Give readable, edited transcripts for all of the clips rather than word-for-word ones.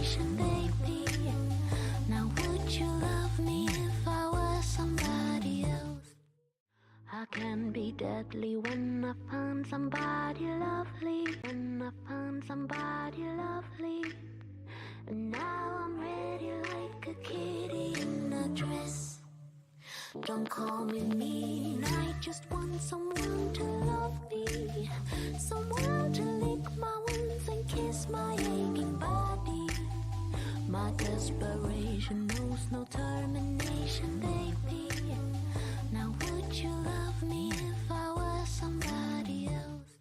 determination, baby. Now would you love me if I were somebody else? I can be deadly when I find somebody lovely. When I find somebody lovely. And now I'm ready like a kitty in a dress. Don't call me mean, I just want someone to love me. Someone to lick my wounds and kiss my aching body. My desperation knows no termination, baby. Now would you love me if I were somebody else?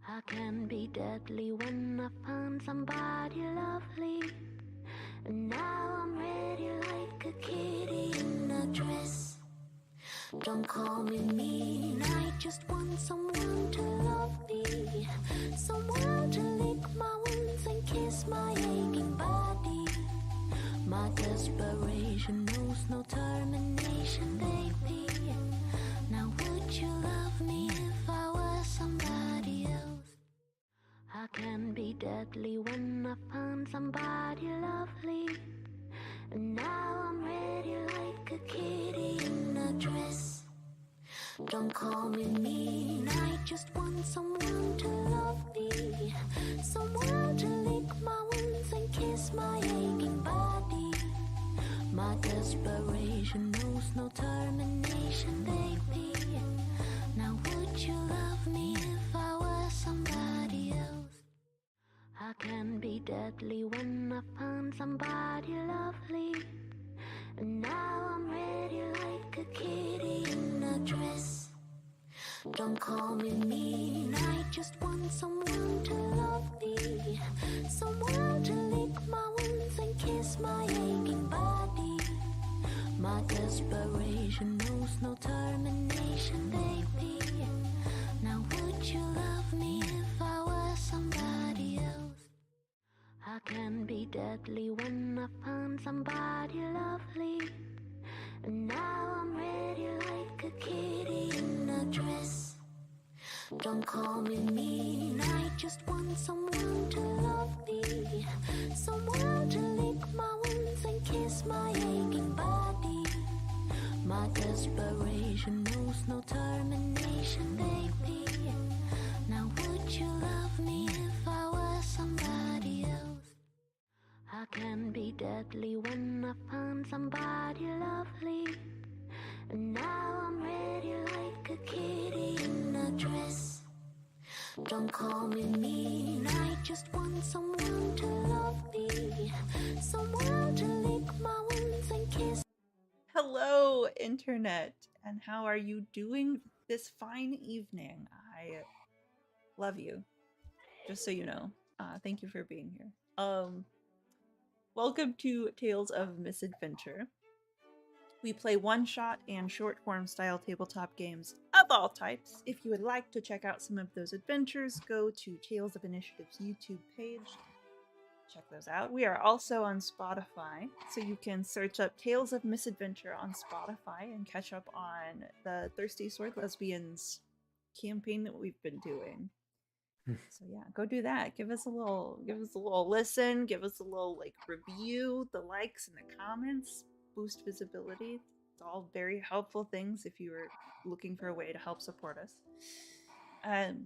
I can be deadly when I find somebody lovely. And now I'm ready like a kitty in a dress. Don't call me mean, I just want someone to love me. Someone to lick my wounds and kiss my aching body. My desperation knows no termination, baby. Now would you love me if I were somebody else? I can be deadly when I find somebody lovely. And now I'm ready like a kitty in a dress. Don't call me mean, I just want someone to love me. Someone to lick my wounds and kiss my aching body. My desperation knows no termination, baby. Now would you love me if I were somebody else? I can be deadly when I find somebody lovely. And now I'm ready like a kitty in a dress. Don't call me mean, I just want someone to love me. Someone to lick my wounds and kiss my aching body. My desperation knows no termination, baby. Now would you love me if I were somebody else? I can be deadly when I find somebody lovely. And now I'm ready like a kitty in a dress. Don't call me mean, I just want someone to love me. Someone to lick my wounds and kiss my aching body. My desperation knows no termination, baby. Now would you love me if I were somebody else? I can be deadly when I find somebody lovely. And now I'm ready like a kitty in a dress. Don't call me mean, I just want someone to love me. Someone to lick my wounds and kiss. Hello, Internet, and how are you doing this fine evening? I love you, just so you know. Thank you for being here. Welcome to Tales of Misadventure. We play one-shot and short-form style tabletop games of all types. If you would like to check out some of those adventures, go to Tales of Initiative's YouTube page. Check those out. We are also on Spotify, so you can search up Tales of Misadventure on Spotify and catch up on the Thirsty Sword Lesbians campaign that we've been doing. So yeah, go do that. Give us a little listen, give us a little review, the likes and the comments, boost visibility. It's all very helpful things if you are looking for a way to help support us.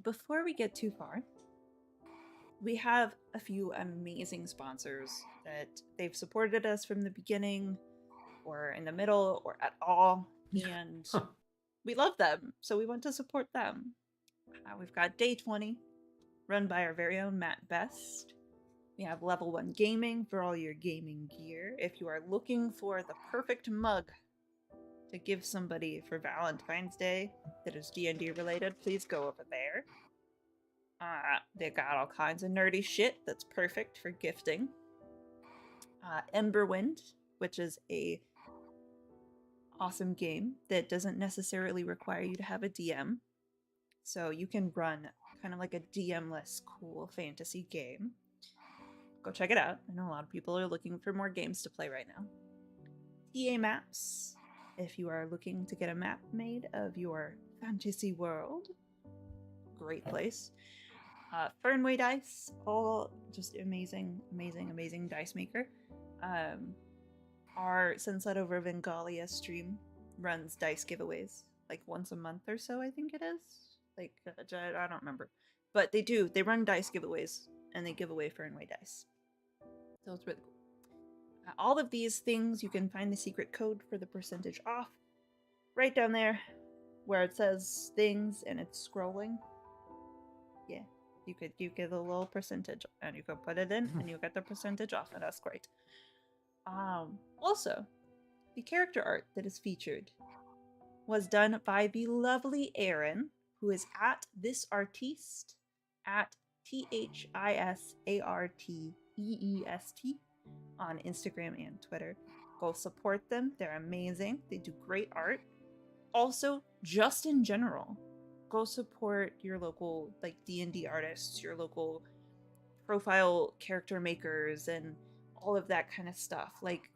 Before we get too far, we have a few amazing sponsors that they've supported us from the beginning or in the middle or at all, and we love them, so we want to support them. We've got Day 20, run by our very own Matt Best. We have Level 1 Gaming for all your gaming gear. If you are looking for the perfect mug to give somebody for Valentine's Day that is D&D related, please go over there. They got all kinds of nerdy shit that's perfect for gifting. Emberwind, which is a awesome game that doesn't necessarily require you to have a DM. So you can run kind of like a DM-less cool fantasy game. Go check it out. I know a lot of people are looking for more games to play right now. EA Maps, if you are looking to get a map made of your fantasy world. Great place. Fernway Dice, all just amazing dice maker. Our Sunset Over Vengalia stream runs dice giveaways like once a month or so, I think it is. Like, I don't remember. But they run dice giveaways, and they give away Fernway Dice. So it's really cool. All of these things, you can find the secret code for the percentage off right down there where it says things and it's scrolling. Yeah, you get a little percentage and you can put it in and you get the percentage off, and that's great. Also, the character art that is featured was done by the lovely Erin, who is at this artiste at THISARTEEST on Instagram and Twitter. Go support them. They're amazing. They do great art. Also, just in general, go support your local like D&D artists, your local profile character makers, and all of that kind of stuff. Like,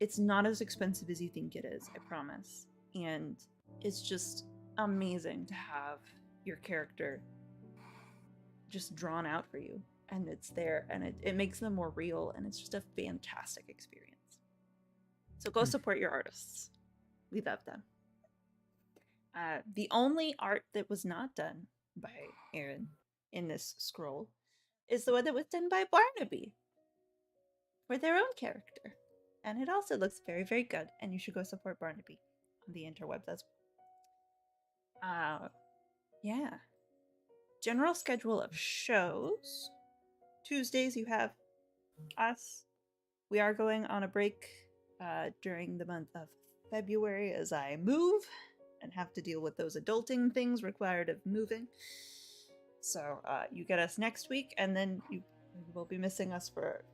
it's not as expensive as you think it is, I promise. And it's just amazing to have your character just drawn out for you, and it's there, and it makes them more real, and it's just a fantastic experience. So go support your artists. We love them. The only art that was not done by Erin in this scroll is the one that was done by Barnaby for their own character. And it also looks very, very good, and you should go support Barnaby on the interwebs as well. Yeah. General schedule of shows. Tuesdays you have us. We are going on a break during the month of February as I move and have to deal with those adulting things required of moving. So you get us next week, and then you will be missing us for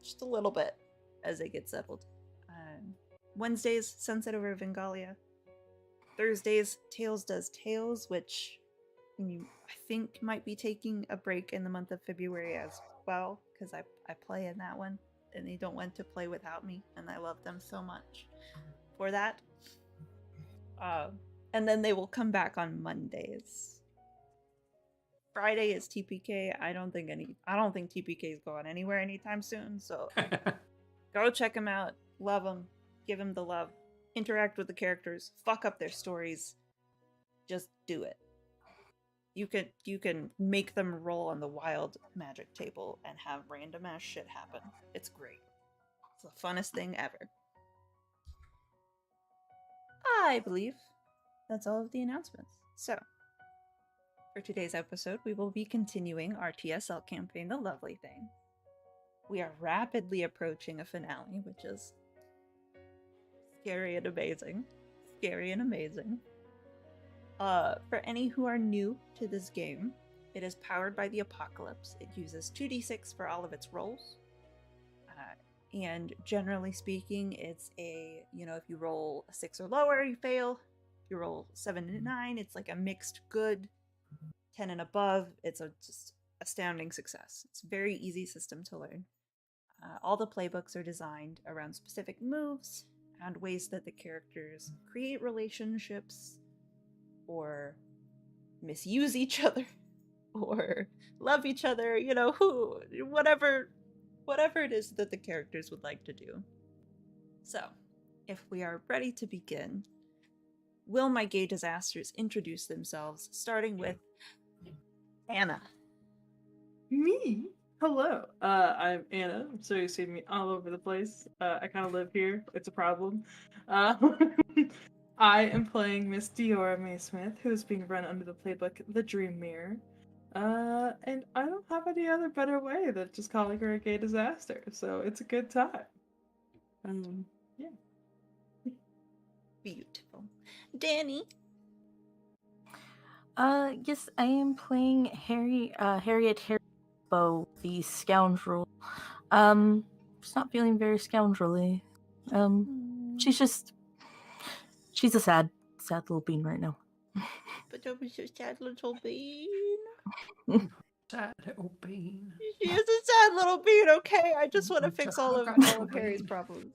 just a little bit as they get settled. Wednesdays, Sunset Over Vengalia. Thursdays, Tales Does Tales, which I think might be taking a break in the month of February as well, because I play in that one, and they don't want to play without me, and I love them so much for that. And then they will come back on Mondays. Friday is TPK. I don't think TPK is going anywhere anytime soon, so go check them out. Love them. Give them the love. Interact with the characters. Fuck up their stories. Just do it. You can make them roll on the wild magic table and have random ass shit happen. It's great. It's the funnest thing ever. I believe that's all of the announcements. So, for today's episode, we will be continuing our TSL campaign, The Lovely Thing. We are rapidly approaching a finale, which is scary and amazing. Scary and amazing. For any who are new to this game, it is powered by the Apocalypse. It uses 2d6 for all of its rolls. And generally speaking, it's a, if you roll a 6 or lower, you fail. If you roll 7 and 9, it's like a mixed good. 10 and above, it's a just astounding success. It's a very easy system to learn. All the playbooks are designed around specific moves and ways that the characters create relationships, or misuse each other, or love each other, whatever it is that the characters would like to do. So, if we are ready to begin, will my gay disasters introduce themselves, starting with Anna? Me? Hello. I'm Anna. I'm sorry you see me all over the place. I kind of live here. It's a problem. I am playing Miss Diora Maysmith, who is being run under the playbook The Dream Mirror. And I don't have any other better way than just calling her a gay disaster, so it's a good time. Yeah. Beautiful. Danny? Yes, I am playing Harriet Harrybo, the scoundrel. Just not feeling very scoundrelly. She's a sad little bean right now. But don't be so sad, little bean. Sad little bean. She is a sad little bean, okay? I just want to fix all of Harry's problems.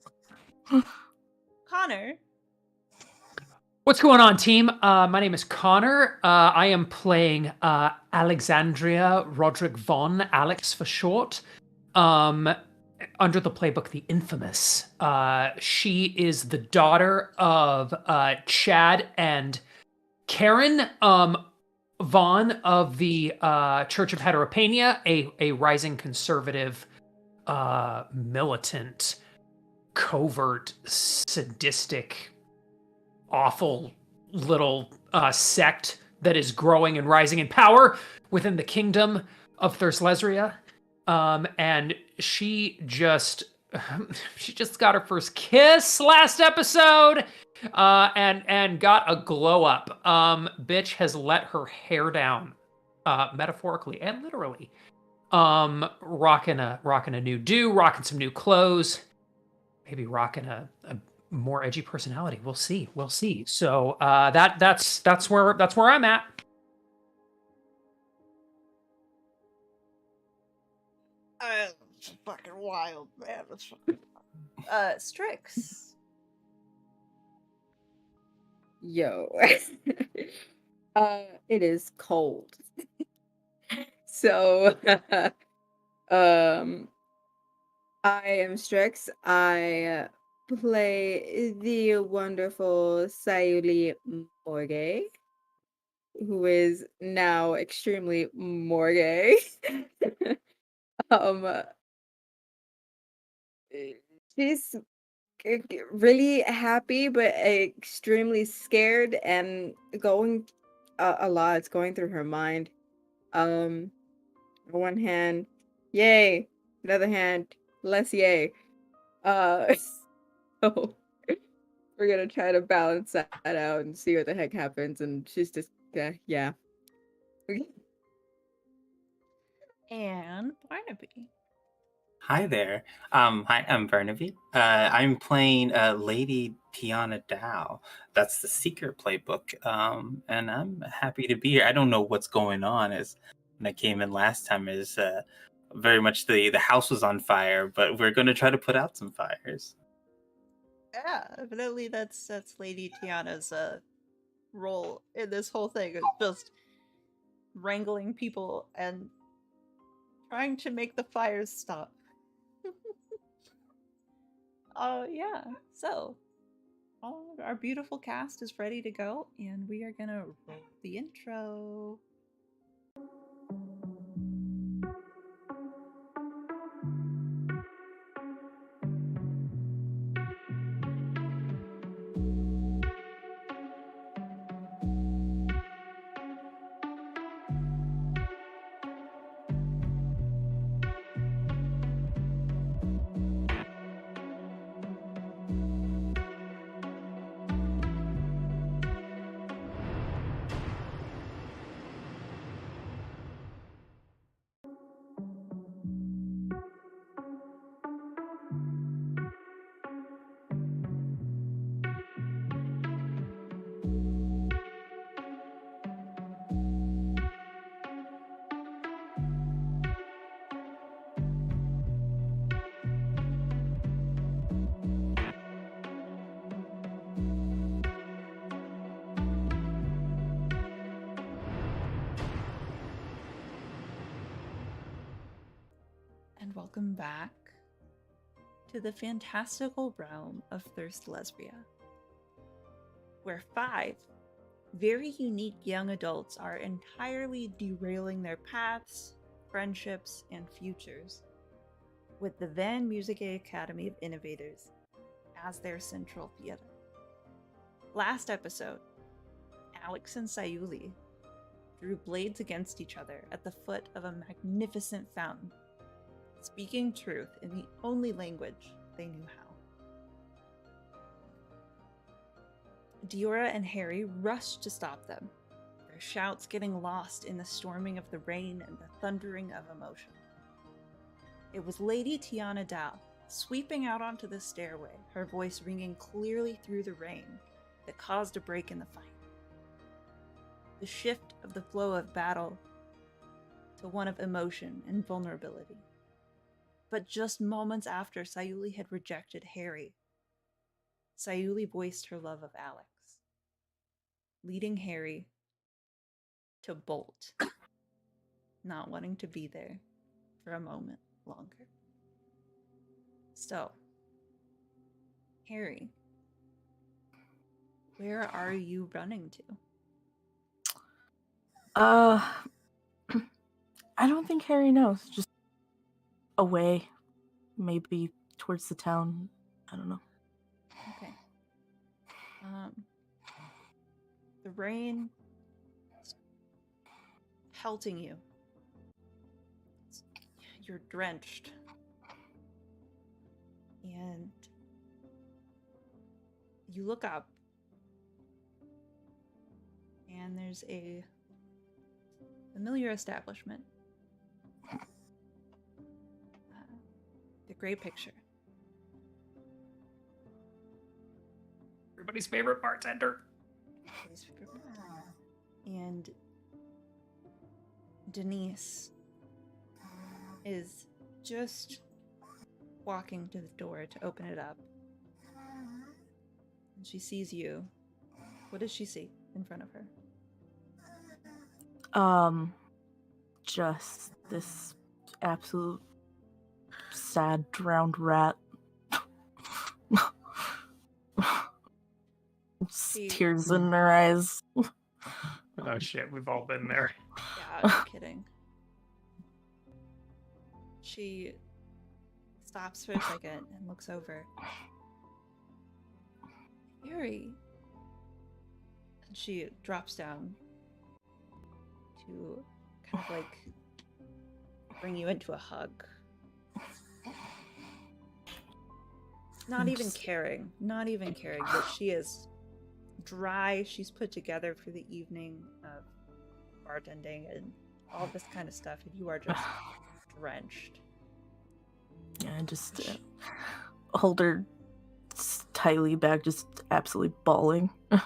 Connor? What's going on, team? My name is Connor. I am playing Alexandria Roderick Von, Alex for short. Under the playbook, The Infamous. She is the daughter of Chad and Karen Vaughn of the Church of Heteropania, a rising conservative, militant, covert, sadistic, awful little sect that is growing and rising in power within the kingdom of Thurslesria. And she just got her first kiss last episode, and got a glow up. Bitch has let her hair down, metaphorically and literally. Rocking a new do, rocking some new clothes, maybe rocking a more edgy personality. We'll see. So that's where I'm at. It's fucking wild, man. It's fucking Strix. Yo. It is cold. So, I am Strix. I play the wonderful Sayuli Morgue, who is now extremely morgue. um, she's really happy, but extremely scared and going a lot. It's going through her mind. On one hand, yay. Another hand, less yay. So we're gonna try to balance that out and see what the heck happens. And she's just, yeah. And Barnaby. Hi there. Hi, I'm Burnaby. I'm playing Lady Tiana Dow. That's the Secret playbook. And I'm happy to be here. I don't know what's going on. As when I came in last time, is very much the house was on fire, but we're going to try to put out some fires. Yeah, evidently that's Lady Tiana's role in this whole thing. It's just wrangling people and trying to make the fires stop. Yeah. So all our beautiful cast is ready to go, and we are gonna roll the intro. And welcome back to the fantastical realm of Thurslesria, where 5 very unique young adults are entirely derailing their paths, friendships, and futures, with the Van Music Academy of Innovators as their central theater. Last episode, Alex and Sayuli drew blades against each other at the foot of a magnificent fountain, speaking truth in the only language they knew how. Diora and Harry rushed to stop them, their shouts getting lost in the storming of the rain and the thundering of emotion. It was Lady Tiana Dow, sweeping out onto the stairway, her voice ringing clearly through the rain, that caused a break in the fight. The shift of the flow of battle to one of emotion and vulnerability. But just moments after Sayuli had rejected Harry, Sayuli voiced her love of Alex. leading Harry to bolt, not wanting to be there for a moment longer. So, Harry, where are you running to? I don't think Harry knows. Just away, maybe towards the town. I don't know. Okay. The rain is pelting you. You're drenched. And you look up, and there's a familiar establishment. The Great Picture. Everybody's favorite bartender. And Denise is just walking to the door to open it up. And she sees you. What does she see in front of her? Just this absolute sad drowned rat. Tears in her eyes. Oh shit, we've all been there. Yeah, no kidding. She stops for a second and looks over. Harry. And she drops down to kind of like bring you into a hug. Not even caring that she is dry. She's put together for the evening of bartending and all this kind of stuff, and you are just drenched. Yeah, I just hold her tightly back, just absolutely bawling. She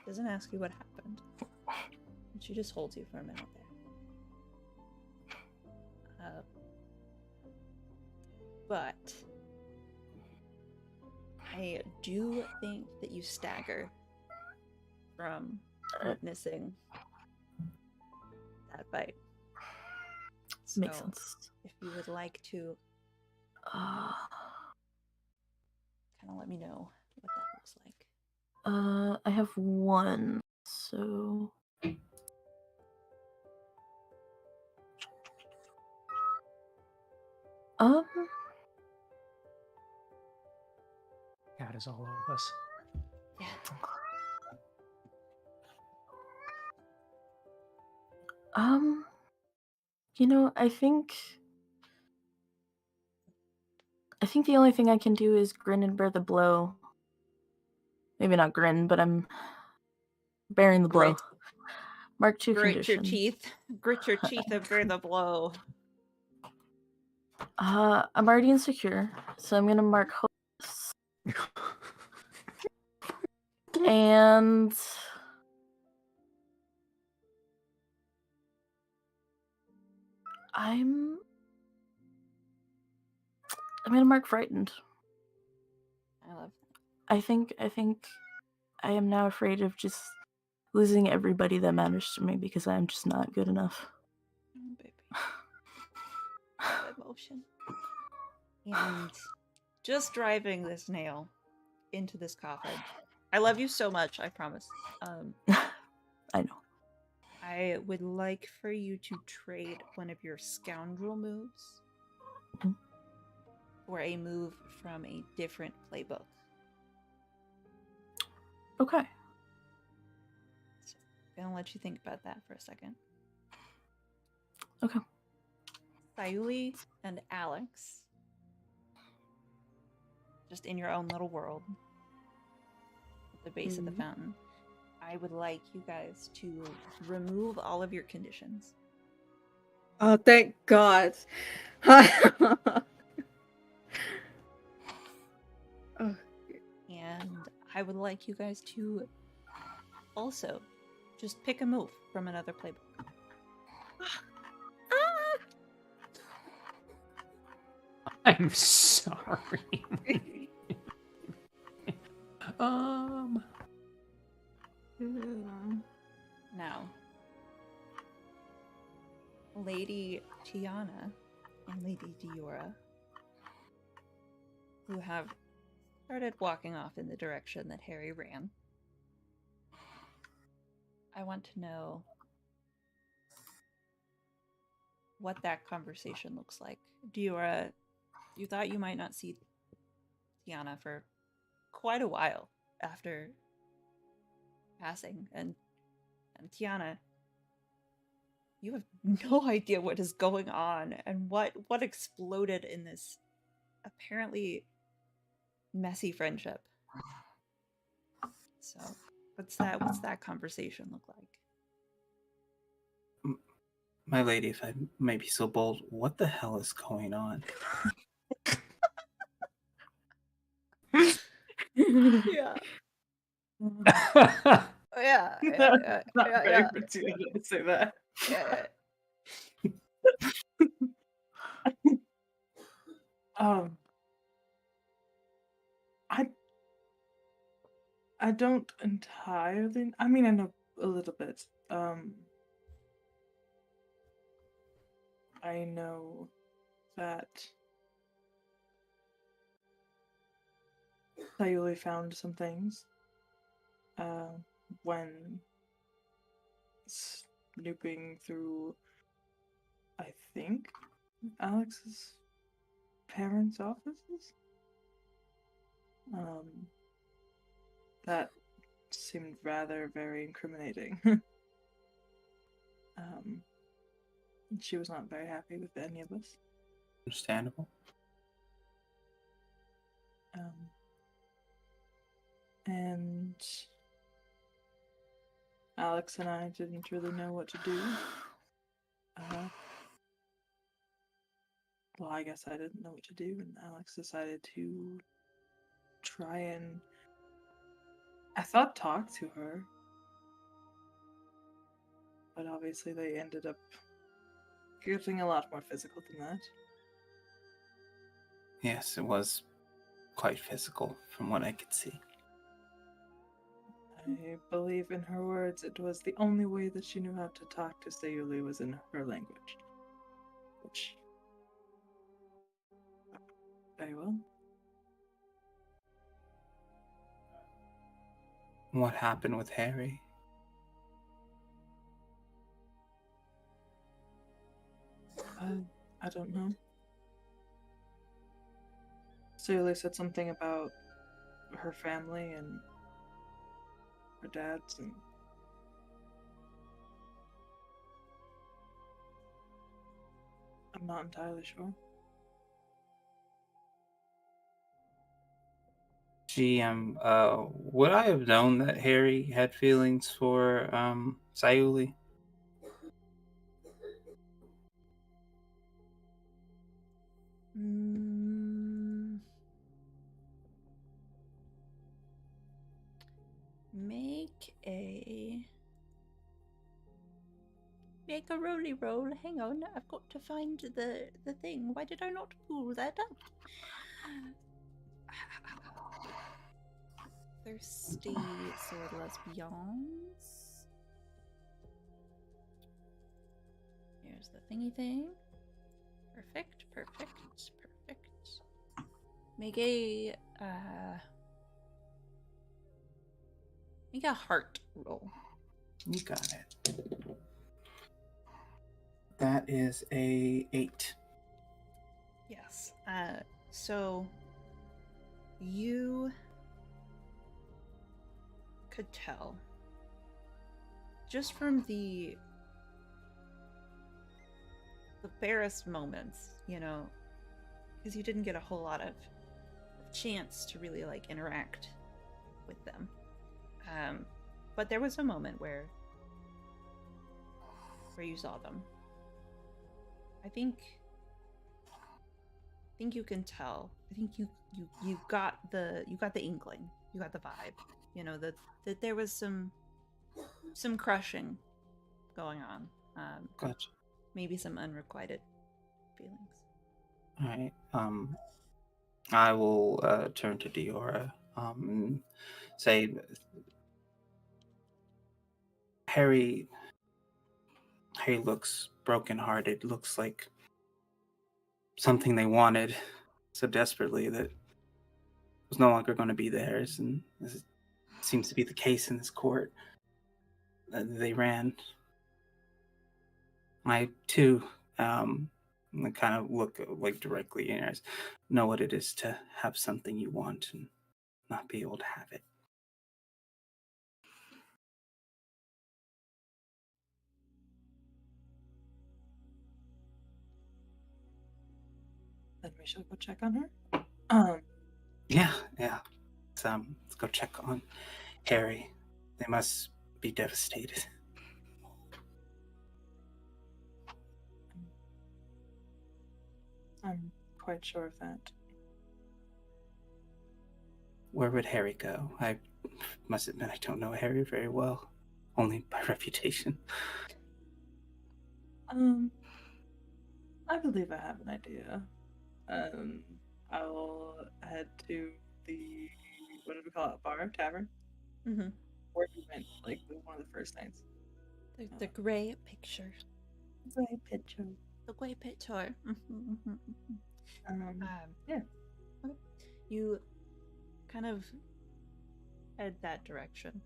doesn't ask you what happened. She just holds you for a minute there. But I do think that you stagger from witnessing that fight. So Makes sense. if you would like to kind of let me know what that looks like. I have one, so God is all of us. Yeah. You know, I think the only thing I can do is grin and bear the blow. Maybe not grin, but I'm bearing the blow. Mark 2 Grit condition. your teeth. Grit your teeth and bear the blow. I'm already insecure, so I'm gonna mark hopeless. And I'm gonna mark frightened. I love I think I am now afraid of just losing everybody that matters to me because I'm just not good enough. that. Baby. Emotion. And just driving this nail into this coffin. I love you so much, I promise. I know. I would like for you to trade one of your scoundrel moves for a move from a different playbook. Okay. So I'm gonna let you think about that for a second. Okay. Sayuli and Alex, just in your own little world, at the base of the fountain, I would like you guys to remove all of your conditions. Oh, thank God. And I would like you guys to also just pick a move from another playbook. I'm sorry. Now, Lady Tiana and Lady Diora, who have started walking off in the direction that Harry ran, I want to know what that conversation looks like. Diora, you thought you might not see Tiana for quite a while after passing, and Tiana, you have no idea what is going on and what exploded in this apparently messy friendship. So, what's that conversation look like? My lady, if I may be so bold, what the hell is going on? Yeah. Yeah. Not Yeah. very Tiana to say that. Yeah. I don't entirely. I mean, I know a little bit. I know that Sayuli found some things when snooping through, I think, Alex's parents' offices. That seemed rather very incriminating. She was not very happy with any of us. Understandable. And Alex and I didn't really know what to do. Well, I guess I didn't know what to do, and Alex decided to try and, I thought, talk to her. But obviously they ended up getting a lot more physical than that. Yes, it was quite physical from what I could see. I believe in her words, it was the only way that she knew how to talk to Sayuli was in her language. Which, very well. What happened with Harry? I don't know. Sayuli said something about her family and her dad's, and I'm not entirely sure. Would I have known that Harry had feelings for Sayuli? Make a roly roll. Hang on, I've got to find the thing. Why did I not pull that up? Thirsty sword lesbians. Here's the thingy thing. Perfect. Make a heart roll. You got it. That is a 8. Yes. So you could tell just from the barest moments, because you didn't get a whole lot of chance to really interact with them. But there was a moment where you saw them. I think you can tell. I think you got the inkling. You got the vibe. That there was some crushing going on. Gotcha. Maybe some unrequited feelings. All right. I will turn to Diora and say, Harry looks brokenhearted. Looks like something they wanted so desperately that was no longer going to be theirs, and this seems to be the case in this court. They ran. I too, kind of look like directly in your eyes, know what it is to have something you want and not be able to have it. Then we should go check on her. Yeah. Let's go check on Harry. They must be devastated. I'm quite sure of that. Where would Harry go? I must admit I don't know Harry very well, only by reputation. I believe I have an idea. I'll head to the, what do we call it, bar, tavern? Mm-hmm. Where we went, like, one of the first nights. The gray picture. Gray picture. The gray picture. Yeah. Okay. You kind of head that direction.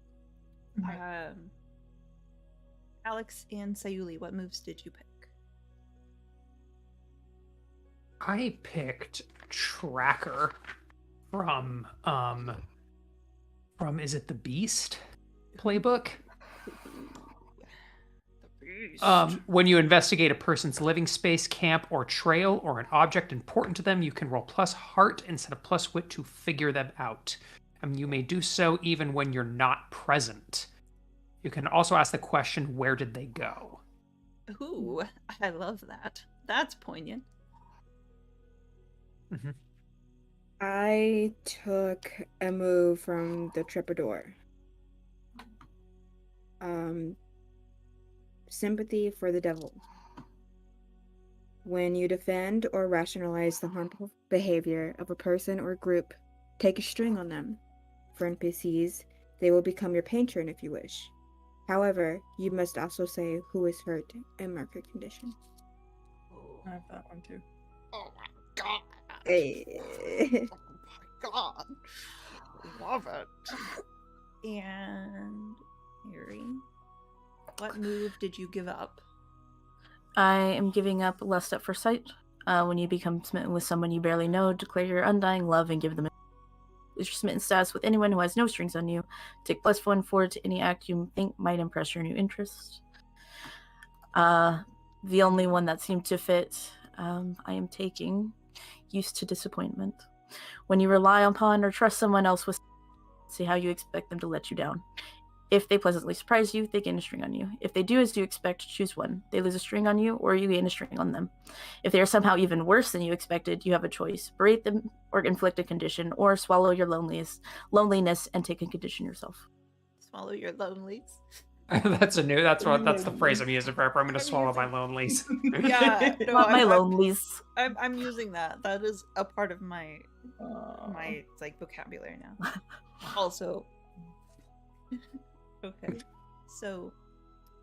Alex and Sayuli, what moves did you pick? I picked Tracker from is it the Beast playbook? When you investigate a person's living space, camp, or trail, or an object important to them, you can roll plus heart instead of plus wit to figure them out. You may do so even when you're not present. You can also ask the question, where did they go? Ooh, I love that. That's poignant. Mm-hmm. I took a move from the Tripodor. Sympathy for the devil. When you defend or rationalize the harmful behavior of a person or group, take a string on them. For NPCs, they will become your patron if you wish. However, you must also say who is hurt and mark your condition. I have that one too. Oh my god. Hey. Oh my god. Love it. And Harry, what move did you give up? I am giving up Lust at First Sight. When you become smitten with someone you barely know, declare your undying love and give them your smitten status with anyone who has no strings on you. Take +1 forward to any act you think might impress your new interest. The only one that seemed to fit, I am taking Used to Disappointment. When you rely upon or trust someone else with, see how you expect them to let you down. If they pleasantly surprise you, they gain a string on you. If they do as you expect, choose one. They lose a string on you, or you gain a string on them. If they are somehow even worse than you expected, you have a choice. Berate them or inflict a condition, or swallow your loneliness and take a condition yourself. Swallow your lonelies. That's the phrase I'm using for it. I'm going to swallow my lonelies. Yeah, no, Not my lonelies. I'm using that. That is a part of my like vocabulary now. Also, okay, so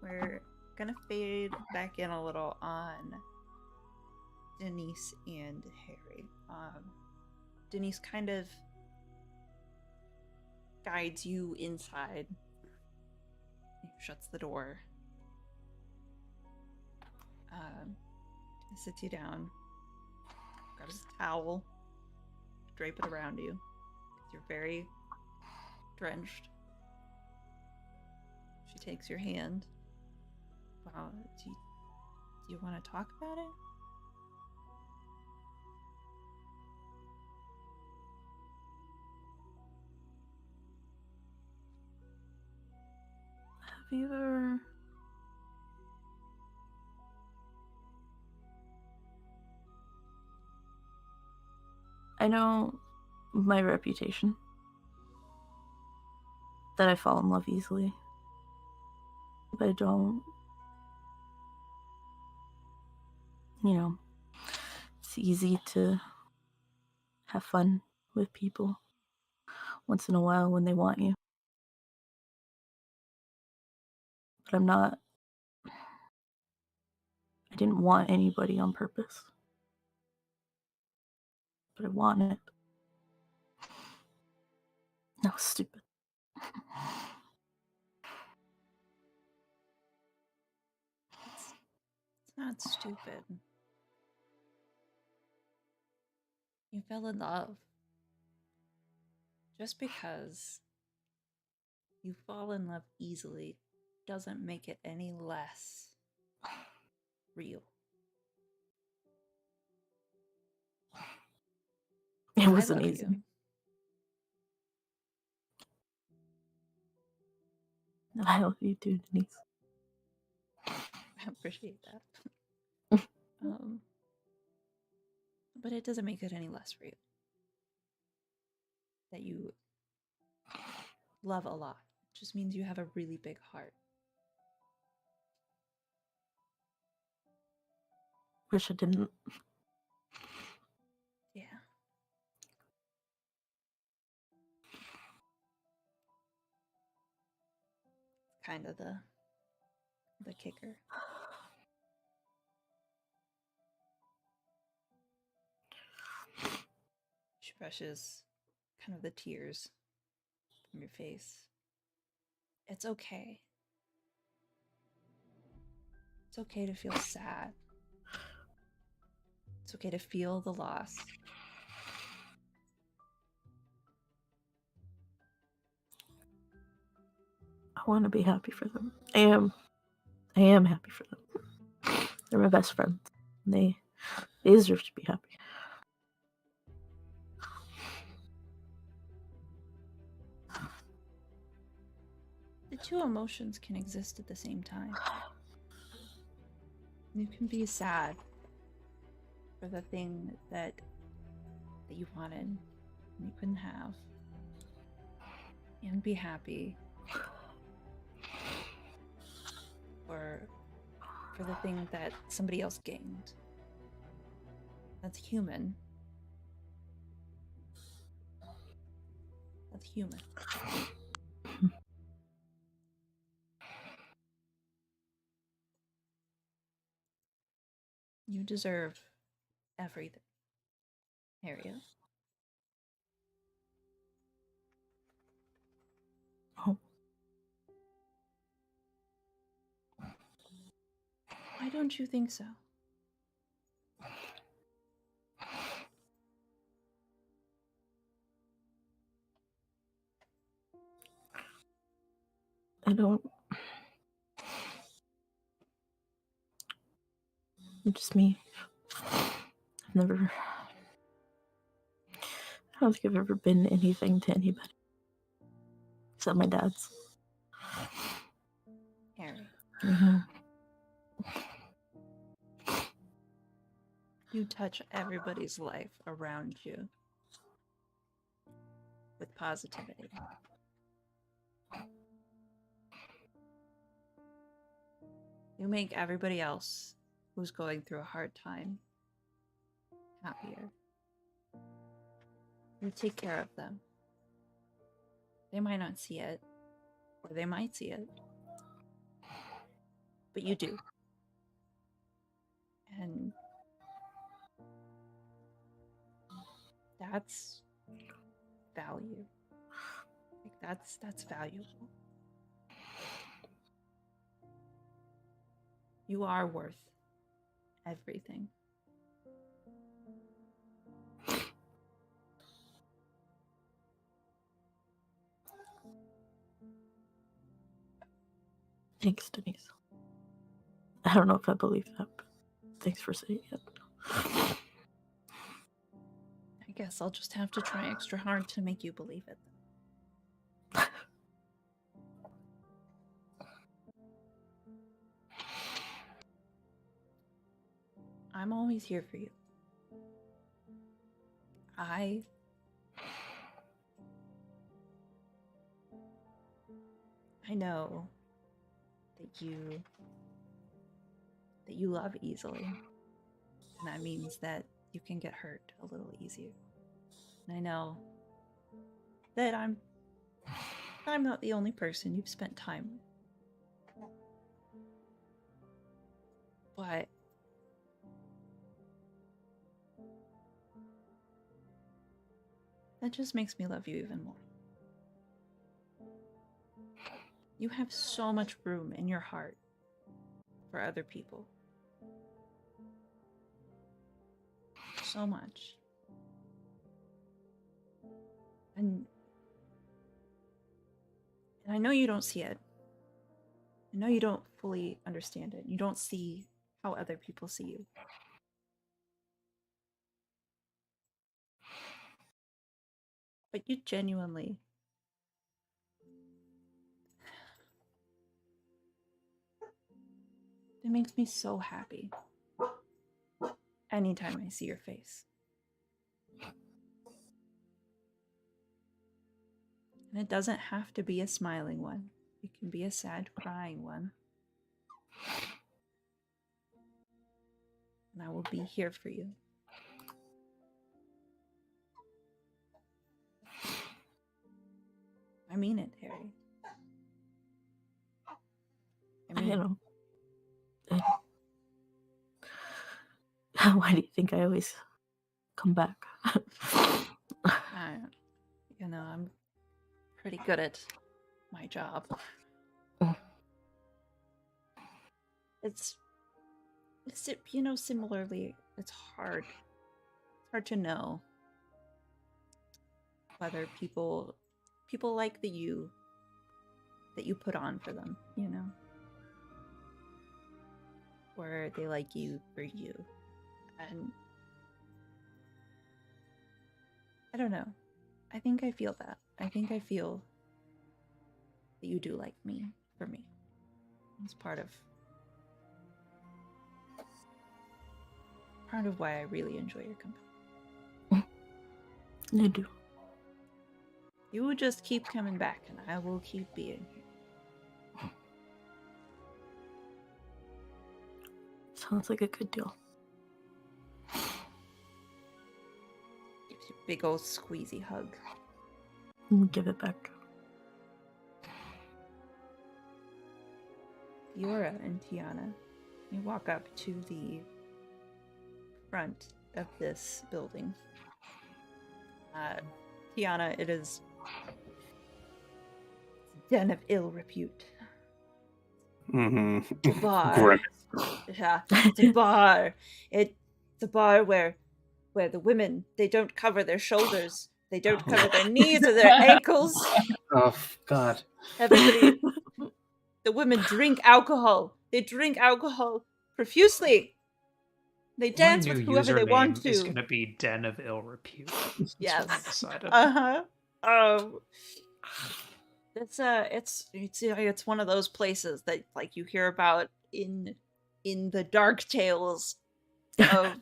we're gonna fade back in a little on Denise and Harry. Denise kind of guides you inside. Shuts the door. Sits you down. Grabs a towel. Drape it around you. You're very drenched. She takes your hand. Wow, do you want to talk about it? Have you ever... I know my reputation. That I fall in love easily. But I don't... You know, it's easy to have fun with people once in a while when they want you. But I'm not. I didn't want anybody on purpose. But I want it. That was stupid. It's not stupid. You fell in love. Just because you fall in love easily doesn't make it any less real. It wasn't I love easy. you. I love you too, Denise. I appreciate that. But it doesn't make it any less real. That you love a lot. It just means you have a really big heart. Wish I didn't. Yeah. Kind of the kicker. She brushes kind of the tears from your face. It's okay. It's okay to feel sad. It's okay to feel the loss. I want to be happy for them. I am happy for them. They're my best friends. They deserve to be happy. The two emotions can exist at the same time. You can be sad for the thing that you wanted and you couldn't have, and be happy for the thing that somebody else gained. That's human. That's human. You deserve everything, Harriet. Oh. Why don't you think so? I don't. It's just me. I've never. I don't think I've ever been anything to anybody. Except my dad's. Harry. Mm-hmm. You touch everybody's life around you with positivity. You make everybody else who's going through a hard time happier. You take care of them. They might not see it, or they might see it, but you do. And that's value. Like that's valuable. You are worth everything. Thanks, Denise. I don't know if I believe that, but thanks for saying it. I guess I'll just have to try extra hard to make you believe it. I'm always here for you. I know that you love easily. And that means that you can get hurt a little easier. And I know that I'm not the only person you've spent time with. But that just makes me love you even more. You have so much room in your heart for other people. So much. And I know you don't see it. I know you don't fully understand it. You don't see how other people see you. But you genuinely. It makes me so happy. Anytime I see your face. And it doesn't have to be a smiling one. It can be a sad, crying one. And I will be here for you. I mean it, Harry. I mean, know. Why do you think I always come back? I'm pretty good at my job. It's similarly, it's hard to know whether people like the you that you put on for them, or they like you for you. And I don't know. I think I feel that. I think I feel that you do like me for me. It's part of why I really enjoy your company. I do. You will just keep coming back, and I will keep being here. Sounds like a good deal. Gives you a big old squeezy hug. Give it back. Fiora and Tiana, you walk up to the front of this building. Tiana, it is a den of ill repute. Mm-hmm. Bar. Yeah, it's a bar. It's a bar where the women, they don't cover their shoulders. They don't cover their knees or their ankles. Oh, God. Everybody, the women drink alcohol. They drink alcohol profusely. They dance My new with whoever they want username is to. going to be Den of Ill Repute. That's Yes. what I decided. It's one of those places that like you hear about in the dark tales of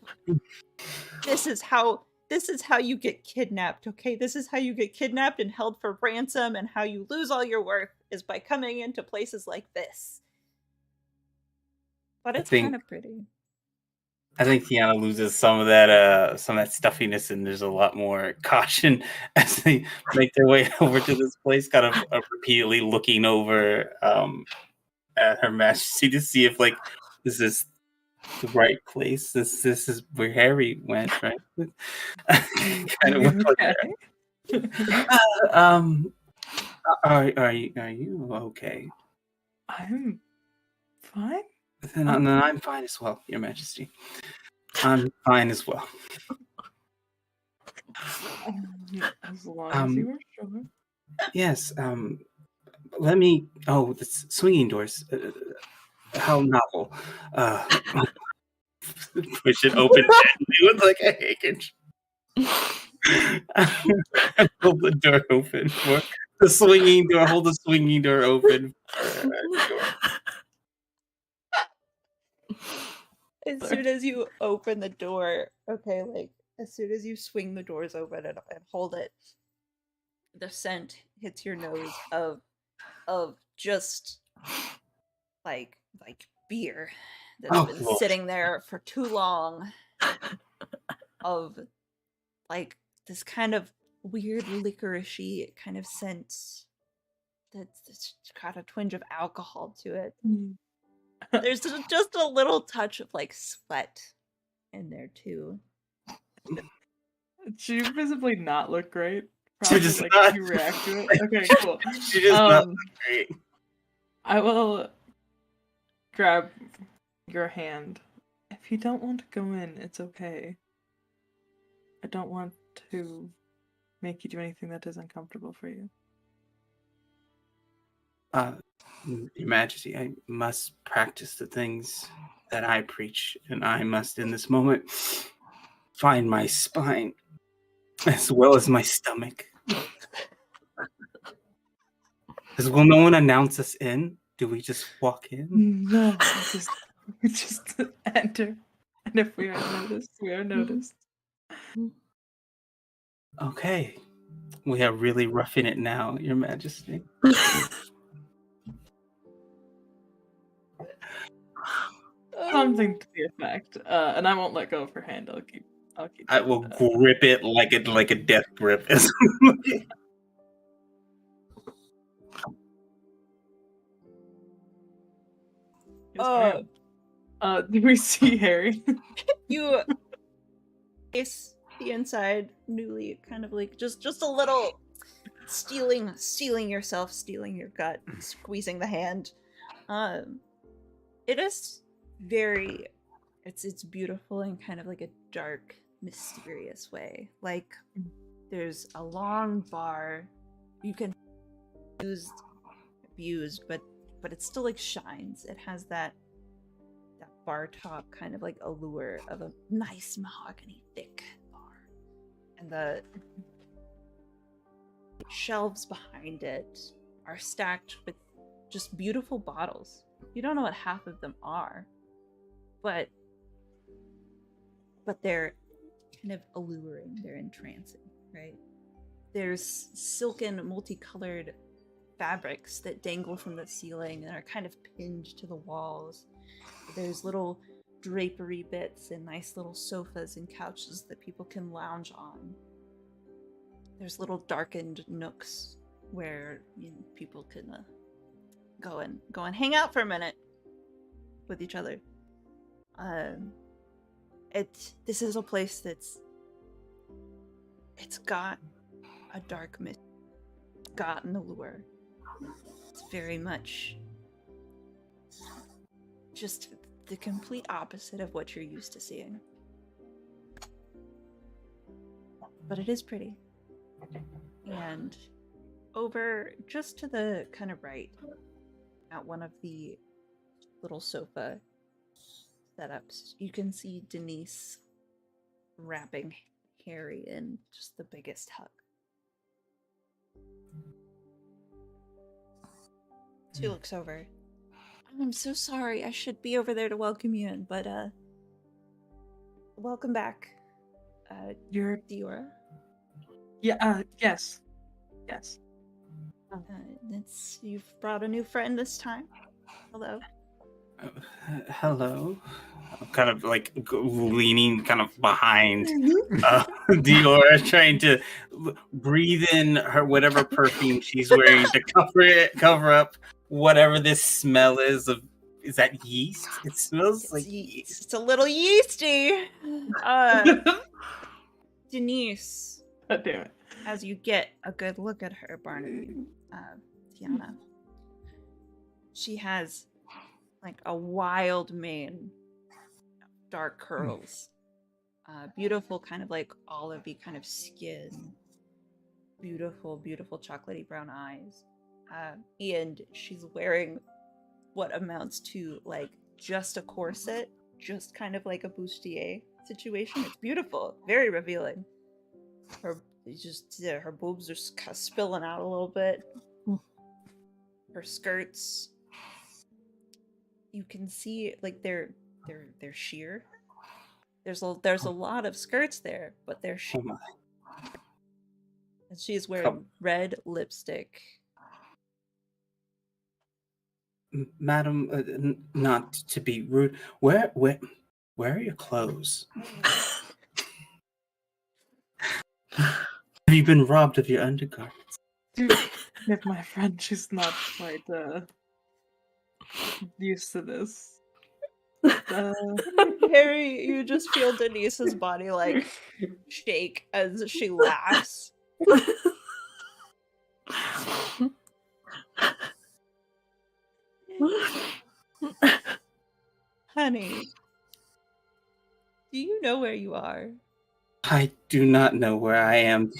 this is how you get kidnapped, okay? This is how you get kidnapped and held for ransom, and how you lose all your worth is by coming into places like this. But it's kind of pretty. I think Tiana loses some of that stuffiness, and there's a lot more caution as they make their way over to this place, kind of repeatedly looking over at Her Majesty to see if this is the right place. This is where Harry went, right? Kind of are you okay? I'm fine. Then I'm fine as well, Your Majesty. I'm fine as well. As long as you were sure. Yes. Let me. Oh, the swinging doors. How novel. Push it open gently with like a handkerchief. Hold the door open for the swinging door. Hold the swinging door open. As soon as you open the door, okay, like as soon as you swing the doors open and hold it, the scent hits your nose of just like beer that's been sitting there for too long, of like this kind of weird licoricey kind of scent that's got a twinge of alcohol to it. There's just a little touch of like sweat in there too. She visibly not look great. She Probably does like not. you react to it. Okay, cool. She does not look great. I will grab your hand. If you don't want to go in, it's okay. I don't want to make you do anything that is uncomfortable for you. Your Majesty, I must practice the things that I preach, and I must, in this moment, find my spine as well as my stomach. Will no one announce us in? Do we just walk in? No, we just enter. And if we are noticed, we are noticed. Okay. We are really roughing it now, Your Majesty. Something to the effect. And I won't let go of her hand. I'll keep I will grip it like a death grip. Yes, ma'am. Do we see Harry? You face the inside newly, kind of like just a little stealing yourself, stealing your gut, squeezing the hand. It is very, it's beautiful in kind of like a dark, mysterious way. Like there's a long bar, you can abused, but it still like shines. It has that bar top kind of like allure of a nice mahogany thick bar, and the shelves behind it are stacked with just beautiful bottles. You don't know what half of them are, but they're kind of alluring, they're entrancing, right? There's silken multicolored fabrics that dangle from the ceiling and are kind of pinned to the walls. There's little drapery bits and nice little sofas and couches that people can lounge on. There's little darkened nooks where people can go and hang out for a minute with each other. This is a place it's got a dark mist, got an allure. It's very much just the complete opposite of what you're used to seeing. But it is pretty. And over just to the kind of right, at one of the little sofa setups, you can see Denise wrapping Harry in just the biggest hug. She looks over. I'm so sorry. I should be over there to welcome you in, but welcome back. You're Diora. Yeah. Yes. You've brought a new friend this time. Hello. Hello. I'm kind of like leaning kind of behind Diora, trying to breathe in her whatever perfume she's wearing to cover up whatever this smell is. Is that yeast? It smells like yeast. It's a little yeasty. Denise. God damn it. As you get a good look at her, Barnaby, Tiana, she has like a wild mane, dark curls, beautiful kind of like olivey kind of skin, beautiful chocolatey brown eyes, and she's wearing what amounts to like just a corset, just kind of like a bustier situation. It's beautiful, very revealing. Her boobs are kind of spilling out a little bit. Her skirts, you can see like they're sheer. There's a lot of skirts there, but they're sheer. Oh my. And she's wearing red lipstick. Madam, not to be rude, where are your clothes? Have you been robbed of your undergarments? If my friend, she's not quite used to this. Harry, you just feel Denise's body like shake as she laughs. Honey, do you know where you are? I do not know where I am.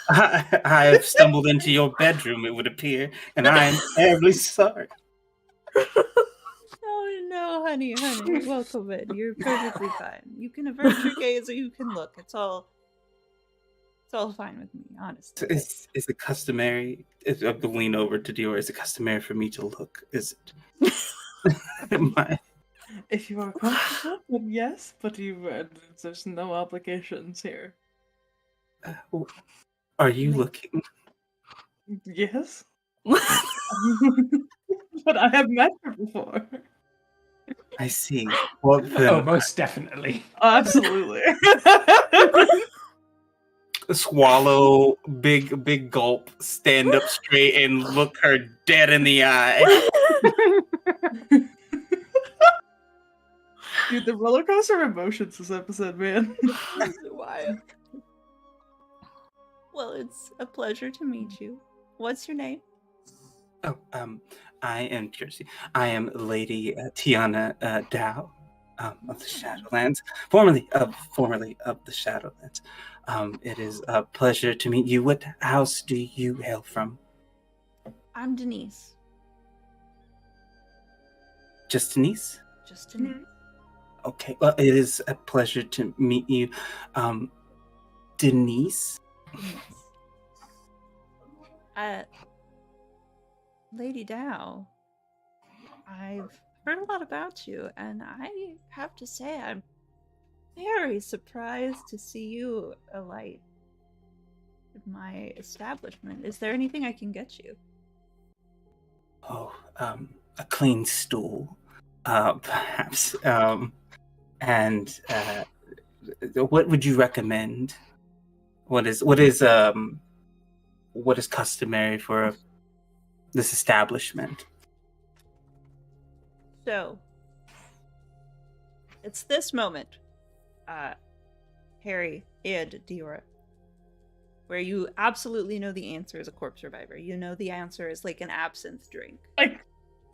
I have stumbled into your bedroom, it would appear, and I am terribly sorry. Oh no, honey, welcome in. You're perfectly fine. You can avert your gaze or you can look. It's all fine with me, honestly. Is it customary? I lean over to Dior. Is it customary for me to look? Is it? Am I? If you are comfortable, then yes, but there's no obligations here. Are you looking? Yes. But I have met her before. I see. Well, then, Oh, most definitely. Absolutely. swallow, big gulp, stand up straight, and look her dead in the eye. Dude, the roller coaster of emotions this episode, man. This is wild. Well, it's a pleasure to meet you. What's your name? Oh, I am Jersey. I am Lady Tiana Dow of the Shadowlands, formerly of the Shadowlands. It is a pleasure to meet you. What house do you hail from? I'm Denise. Just Denise? Just Denise. Okay, well, it is a pleasure to meet you. Denise? Lady Dow, I've heard a lot about you, and I have to say I'm very surprised to see you alight in my establishment. Is there anything I can get you? Oh, a clean stool, perhaps. And what would you recommend? What is customary for this establishment? So, it's this moment, Harry and Diora, where you absolutely know the answer is a corpse survivor. You know the answer is like an absinthe drink. Like,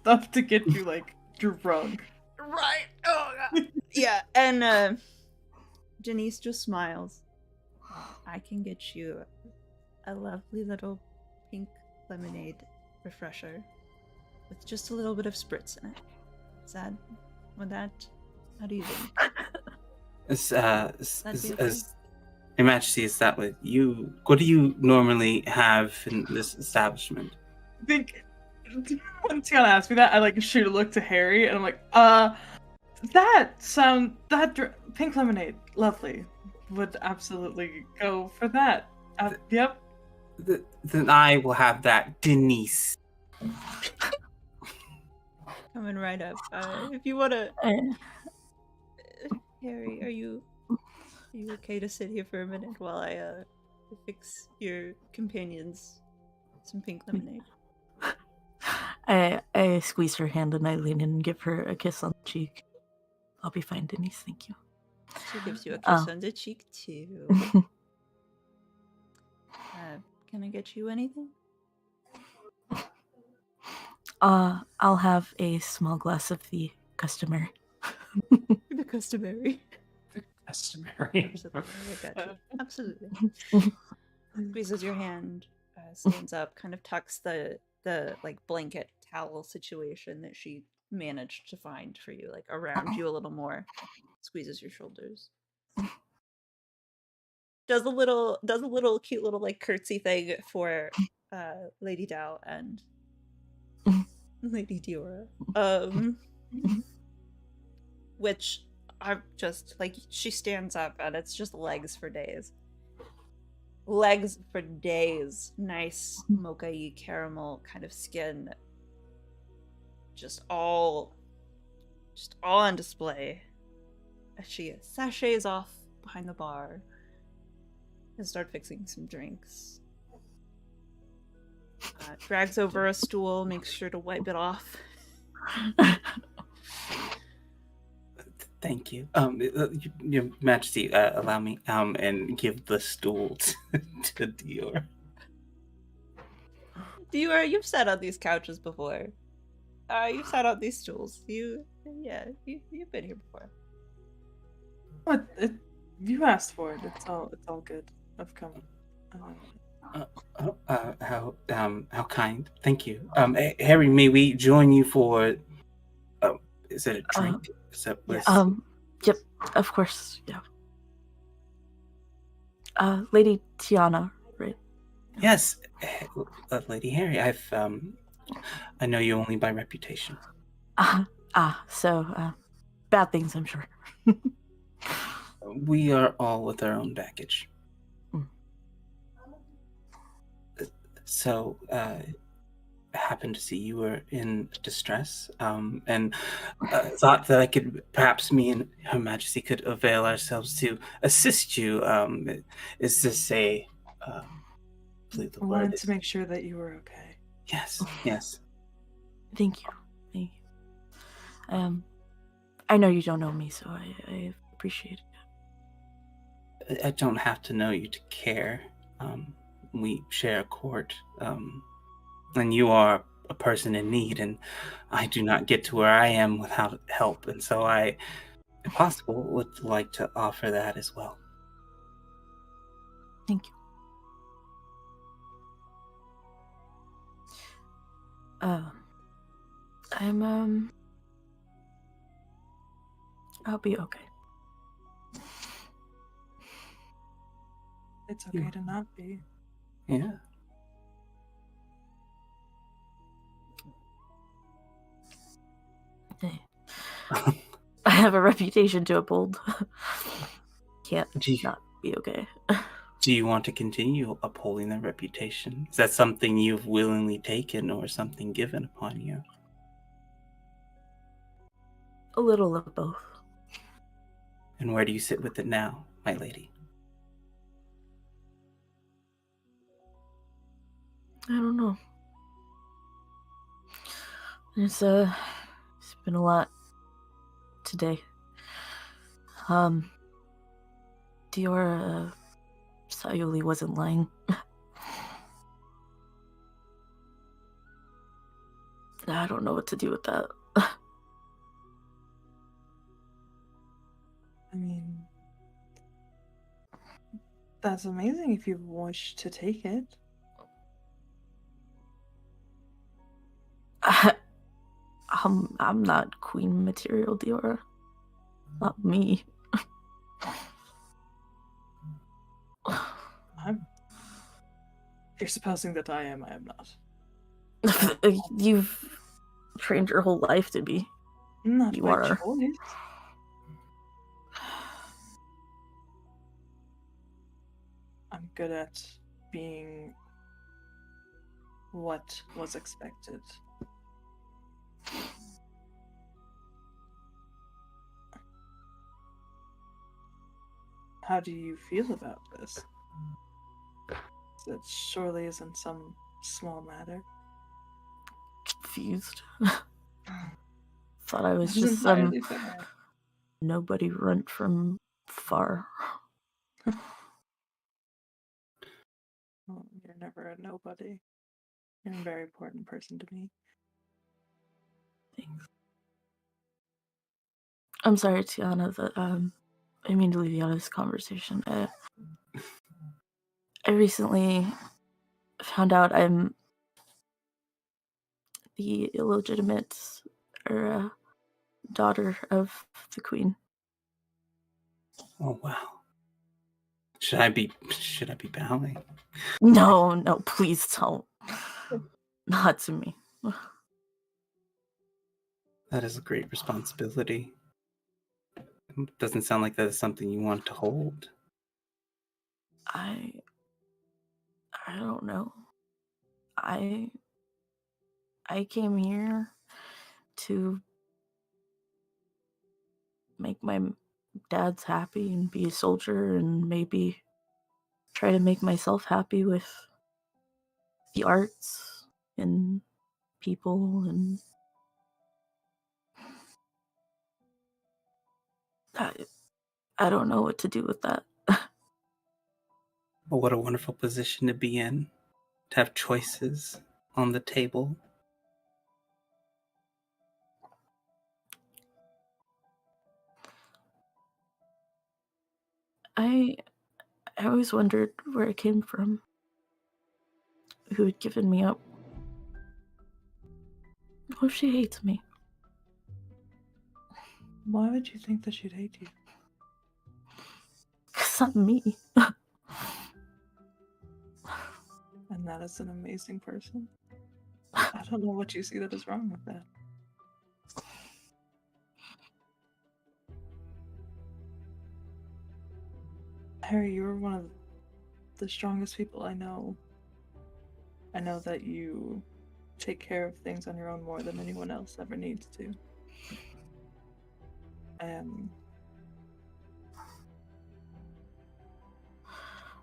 stuff to get you, like, drunk. Right. Oh, God. Yeah, and Denise just smiles. I can get you a lovely little pink lemonade refresher with just a little bit of spritz in it. How do you think? Your Majesty, is that what you? What do you normally have in this establishment? I think when Tiana asked me that, I like shoot a look to Harry, and I'm like, pink lemonade, lovely. Would absolutely go for that. Yep. Then I will have that, Denise. Coming right up. If you wanna, Harry, are you okay to sit here for a minute while I fix your companions some pink lemonade? I squeeze her hand and I lean in and give her a kiss on the cheek. I'll be fine, Denise. Thank you. She gives you a kiss on the cheek too. Can I get you anything? I'll have a small glass of the customary. The customary. Customary. Absolutely. I got you. Absolutely. Squeezes your hand, stands up, kind of tucks the like blanket towel situation that she managed to find for you, like around you a little more. Squeezes your shoulders. Does a little cute little like curtsy thing for Lady Dow and Lady Diora. Which I'm just like, she stands up and it's just legs for days. Legs for days. Nice mocha-y caramel kind of skin. Just all on display. As she sachets off behind the bar and start fixing some drinks. Drags over a stool, makes sure to wipe it off. Thank you. Your Majesty, allow me and give the stool to Dior. Dior, you've sat on these couches before. You've sat on these stools. You've been here before. What? You asked for it. It's all good. I've come. How kind. Thank you. Harry, may we join you for? Is it a drink? Yes. Yep, of course. Yeah. Lady Tiana, right? Yes, Lady Harry. I know you only by reputation. So bad things, I'm sure. We are all with our own baggage. Mm. So, I happened to see you were in distress, and thought that I could, perhaps me and Her Majesty could avail ourselves to assist you. Is this a, I believe the I word wanted is... to make sure that you were okay. Yes, yes. Thank you. I know you don't know me, so I appreciate it. I don't have to know you to care. We share a court, and you are a person in need, and I do not get to where I am without help, and so I, if possible, would like to offer that as well. Thank you. I'll be okay. It's okay to not be. Yeah. Hey. I have a reputation to uphold. Can't not be okay. Do you want to continue upholding that reputation? Is that something you've willingly taken or something given upon you? A little of both. And where do you sit with it now, my lady? I don't know. It's been a lot today. Dior, Sayuli wasn't lying. I don't know what to do with that. I mean, that's amazing if you wish to take it. I'm not queen material, Dior. Not me. You're supposing that I am not. You've trained your whole life to be. Not you by are. choice. I'm good at being what was expected. How do you feel about this? That surely isn't some small matter. Confused. Thought I was just some nobody runt from far. Well, you're never a nobody. You're a very important person to me. Thanks. I'm sorry, Tiana, that I mean to leave you out of this conversation. I recently found out I'm the illegitimate daughter of the queen. Oh wow. Should I be bowing? No, please don't. Not to me. That is a great responsibility. It doesn't sound like that is something you want to hold. I don't know. I came here to make my dad's happy and be a soldier and maybe try to make myself happy with the arts and people and I don't know what to do with that. But what a wonderful position to be in, to have choices on the table. I always wondered where it came from. Who had given me up? What if she hates me? Why would you think that she'd hate you? 'Cause I'm me. And that is an amazing person. I don't know what you see that is wrong with that. Harry, you're one of the strongest people I know. I know that you take care of things on your own more than anyone else ever needs to.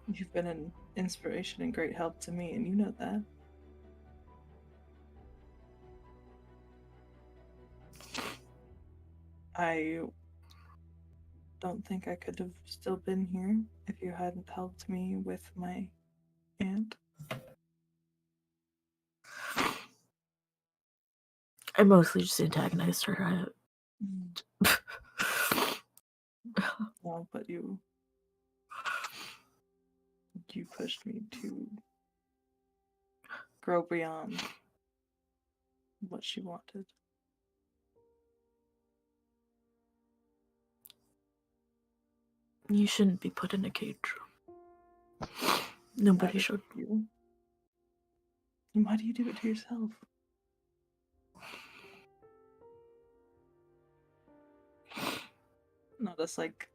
You've been an inspiration and great help to me, and you know that. I don't think I could have still been here if you hadn't helped me with my aunt. I mostly just antagonized her. No, but you pushed me to grow beyond what she wanted. You shouldn't be put in a cage. Nobody Neither should. you. And why do you do it to yourself? Not just like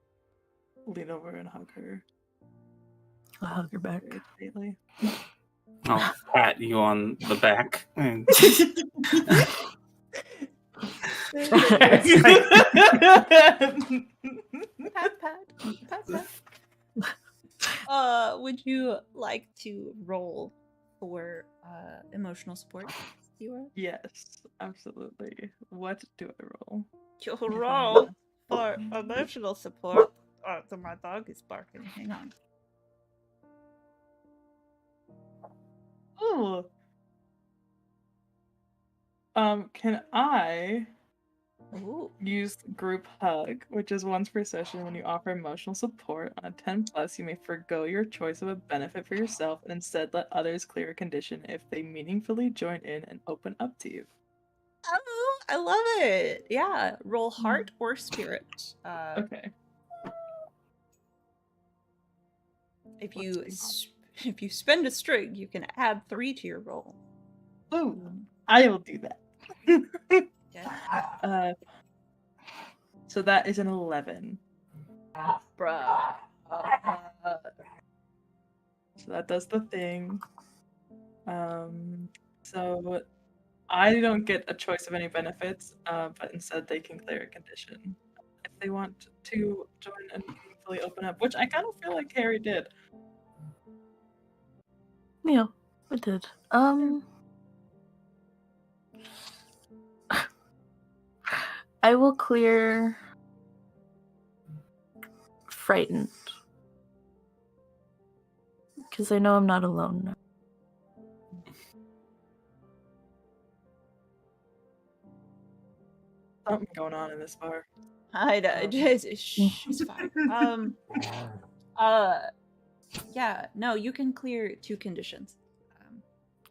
lean over and hug her. I'll hug her back. Very tightly. I'll pat you on the back. And Pat. Would you like to roll for emotional support, viewer? Yes, absolutely. What do I roll? You'll If I'm roll not- for emotional support. Oh, so my dog is barking. Hang on. Ooh. Can I Ooh. use group hug, which is once per session when you offer emotional support. On a 10+, you may forgo your choice of a benefit for yourself and instead let others clear a condition if they meaningfully join in and open up to you. Oh, I love it. Yeah. Roll heart or spirit. Okay. If Let's you spend a string, you can add 3 to your roll. Ooh, I will do that. Okay. So that is an 11. Bruh. So that does the thing. So I don't get a choice of any benefits, but instead they can clear a condition if they want to join and meaningfully open up, which I kind of feel like Harry did. Yeah, I did. I will clear frightened. Because I know I'm not alone now. Something going on in this bar. I know. She's fine. Yeah. No, you can clear 2 conditions.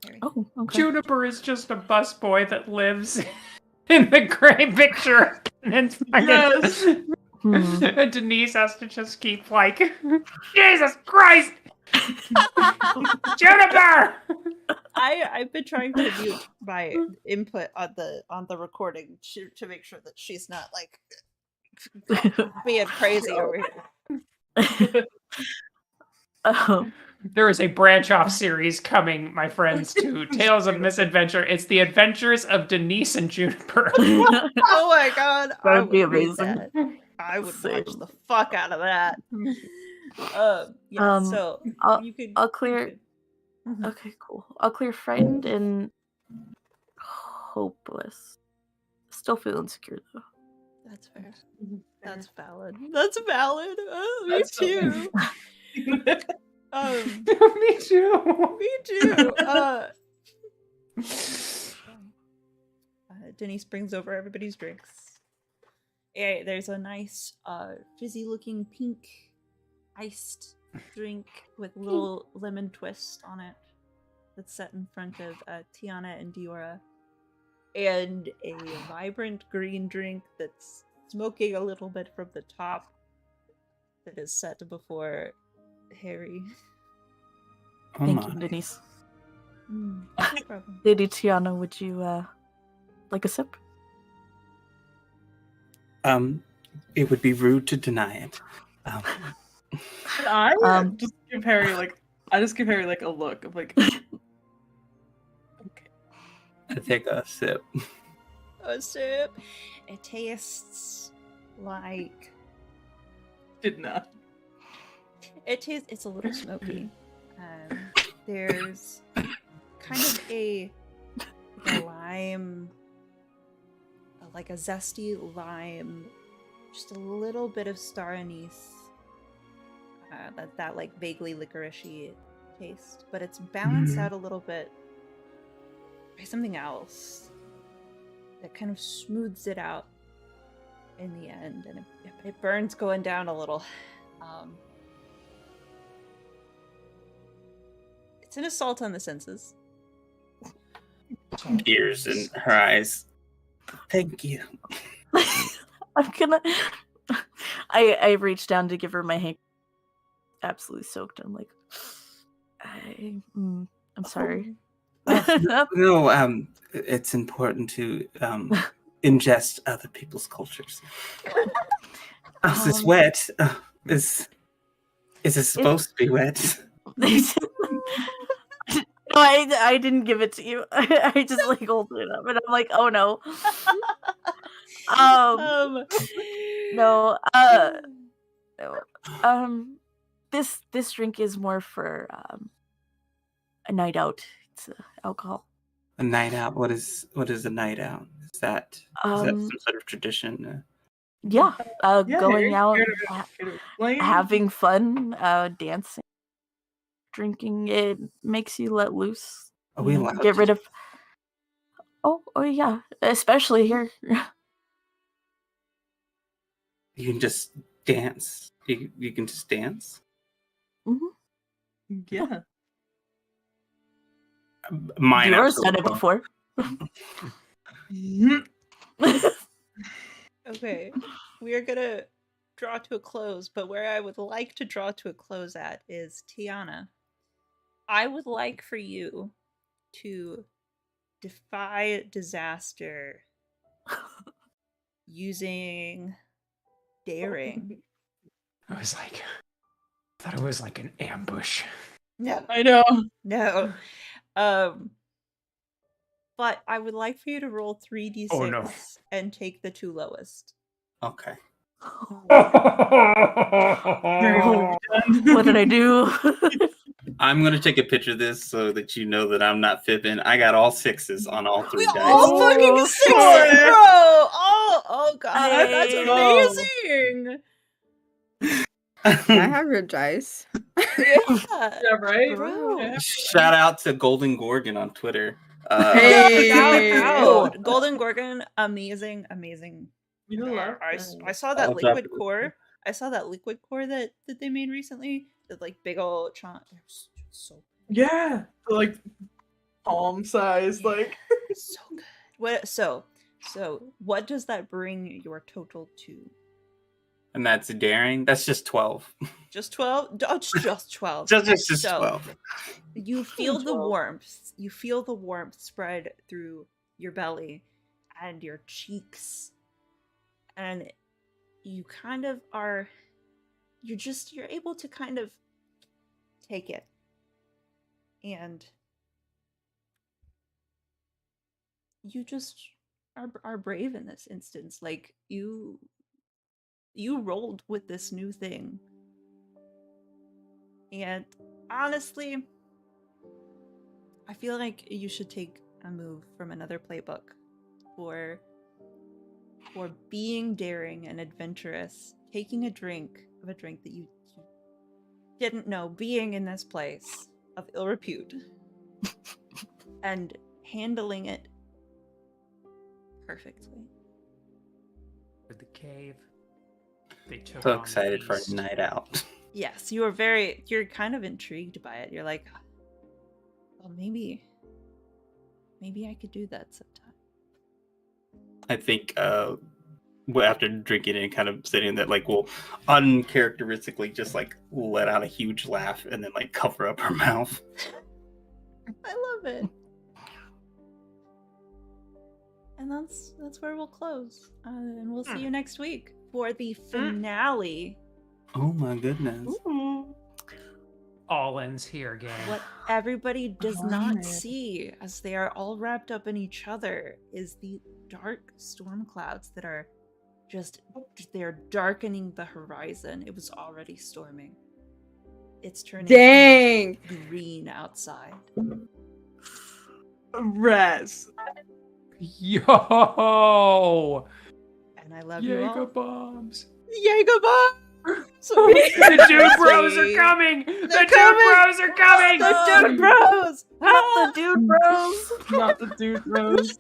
Harry. Oh, okay. Juniper is just a busboy that lives in the gray picture. And Yes! and Denise has to just keep like, Jesus Christ! Juniper! I've been trying to mute my input on the recording to make sure that she's not like being crazy over here. There is a branch off series coming, my friends, to Tales of Misadventure. It's the adventures of Denise and Juniper. Oh my god, That would be read amazing. that. I would Same. watch the fuck out of that. Yeah, so you could. I'll clear. Mhm. Okay, cool. I'll clear frightened and hopeless. Still feel insecure though. That's fair. Mhm. That's valid. That's valid. Oh, me That's so- too. Me too. Me too. Denise brings over everybody's drinks. Yeah, there's a nice, fizzy-looking pink iced drink with a little lemon twist on it that's set in front of Tiana and Diora, and a vibrant green drink that's smoking a little bit from the top that is set before Harry. Oh Thank my. you, Denise. No problem. Lady Tiana, would you like a sip? It would be rude to deny it. And I Um, give Harry like a look of like, okay. I take a sip. A sip. It tastes like Did not. it's a little smoky. There's kind of a lime, like a zesty lime, just a little bit of star anise. That like vaguely licoricey taste, but it's balanced out a little bit by something else that kind of smooths it out in the end, and it burns going down a little. It's an assault on the senses. Tears in her eyes. Thank you. I'm gonna. I reached down to give her my hand. Absolutely soaked. I'm like, I'm sorry. No, it's important to ingest other people's cultures. Is this wet? Is it supposed to be wet? No, I didn't give it to you. I just like hold it up, and I'm like, oh no. No. No. This drink is more for a night out. It's alcohol. A night out. What is a night out? Is that some sort of tradition? Yeah. Yeah, Going Harry, out, care to explain? having fun, dancing, drinking. It makes you let loose. Are we allowed Get to? rid of. Oh yeah, especially here. You can just dance. You can just dance. Yeah. Mine You've absolutely done it won't. before. Okay, we are gonna draw to a close, but where I would like to draw to a close at is Tiana. I would like for you to defy disaster using daring. I thought it was like an ambush. No, I know. no. But I would like for you to roll 3d6 Oh, no. and take the two lowest. Okay. Very well done. What did I do? I'm gonna take a picture of this so that you know that I'm not fibbing. I got all sixes on all three dice. All fucking Oh, sixes, shit. bro! Oh god, that's Hey. amazing! I have your dice. Yeah. Yeah, right? Bro. Yeah. Shout out to Golden Gorgon on Twitter. Hey. Shout out. Golden Gorgon, amazing. You love I saw that I'll drop liquid it. core. I saw that liquid core that they made recently. The like big old chunk. It was so Yeah. Like palm size, like so good. What so what does that bring your total to? And that's daring. That's just 12. Just 12? Oh, it's just 12. Just So, 12. You feel the 12. warmth. You feel the warmth spread through your belly and your cheeks. And you kind of are you're able to kind of take it. And you just are brave in this instance. Like you rolled with this new thing. And honestly, I feel like you should take a move from another playbook for for being daring and adventurous, taking a drink that you didn't know, being in this place of ill repute, and handling it perfectly. For the cave. They took So on the excited for a beast. night out. Yes, you're kind of intrigued by it. You're like, well, maybe I could do that sometime. I think after drinking it and kind of sitting there, like, will uncharacteristically just like let out a huge laugh and then like cover up her mouth. I love it. And that's where we'll close. And we'll see you next week for the finale. Oh my goodness. All ends here, gang. What everybody does not Alright. see as they are all wrapped up in each other is the dark storm clouds that are they're darkening the horizon. It was already storming. It's turning Dang! green outside. Res. Yo! And I love you Jaeger all. bombs. Jaeger bomb! The Dude Bros are coming! The Dude Bros are coming! The Dude Bros! Not the dude bros. Not the dude rose.